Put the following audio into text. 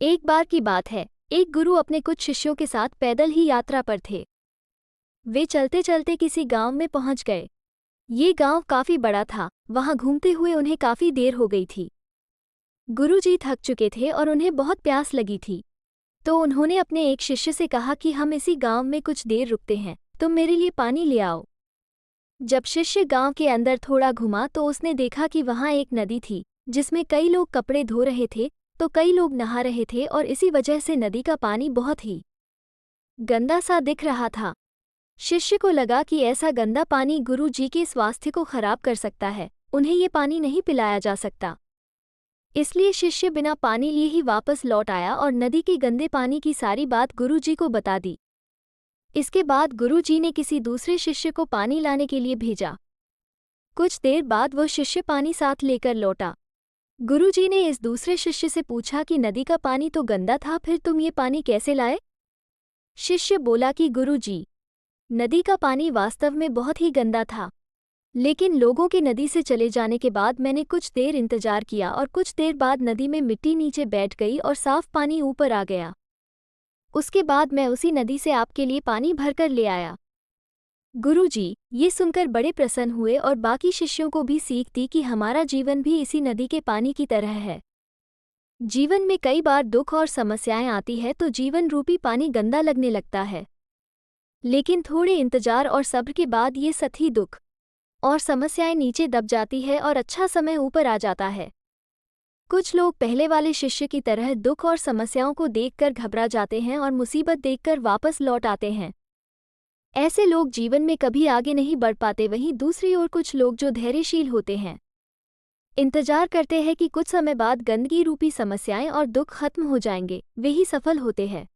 एक बार की बात है, एक गुरु अपने कुछ शिष्यों के साथ पैदल ही यात्रा पर थे। वे चलते चलते किसी गांव में पहुंच गए। ये गांव काफी बड़ा था, वहां घूमते हुए उन्हें काफी देर हो गई थी। गुरुजी थक चुके थे और उन्हें बहुत प्यास लगी थी। तो उन्होंने अपने एक शिष्य से कहा कि हम इसी गांव में कुछ देर रुकते हैं, तुम मेरे लिए पानी ले आओ। जब शिष्य गांव के अंदर थोड़ा घुमा तो उसने देखा कि वहां एक नदी थी, जिसमें कई लोग कपड़े धो रहे थे तो कई लोग नहा रहे थे, और इसी वजह से नदी का पानी बहुत ही गंदा सा दिख रहा था। शिष्य को लगा कि ऐसा गंदा पानी गुरु जी के स्वास्थ्य को खराब कर सकता है, उन्हें ये पानी नहीं पिलाया जा सकता। इसलिए शिष्य बिना पानी लिए ही वापस लौट आया और नदी के गंदे पानी की सारी बात गुरु जी को बता दी। इसके बाद गुरु जी ने किसी दूसरे शिष्य को पानी लाने के लिए भेजा। कुछ देर बाद वो शिष्य पानी साथ लेकर लौटा। गुरुजी ने इस दूसरे शिष्य से पूछा कि नदी का पानी तो गंदा था, फिर तुम ये पानी कैसे लाए? शिष्य बोला कि गुरुजी, नदी का पानी वास्तव में बहुत ही गंदा था, लेकिन लोगों के नदी से चले जाने के बाद मैंने कुछ देर इंतजार किया और कुछ देर बाद नदी में मिट्टी नीचे बैठ गई और साफ पानी ऊपर आ गया। उसके बाद मैं उसी नदी से आपके लिए पानी भरकर ले आया। गुरुजी ये सुनकर बड़े प्रसन्न हुए और बाकी शिष्यों को भी सीख दी कि हमारा जीवन भी इसी नदी के पानी की तरह है। जीवन में कई बार दुख और समस्याएं आती है तो जीवन रूपी पानी गंदा लगने लगता है, लेकिन थोड़े इंतजार और सब्र के बाद ये सभी दुख और समस्याएं नीचे दब जाती है और अच्छा समय ऊपर आ जाता है। कुछ लोग पहले वाले शिष्य की तरह दुख और समस्याओं को देखकर घबरा जाते हैं और मुसीबत देखकर वापस लौट आते हैं। ऐसे लोग जीवन में कभी आगे नहीं बढ़ पाते। वहीं दूसरी ओर कुछ लोग जो धैर्यशील होते हैं, इंतजार करते हैं कि कुछ समय बाद गंदगी रूपी समस्याएं और दुख खत्म हो जाएंगे, वे ही सफल होते हैं।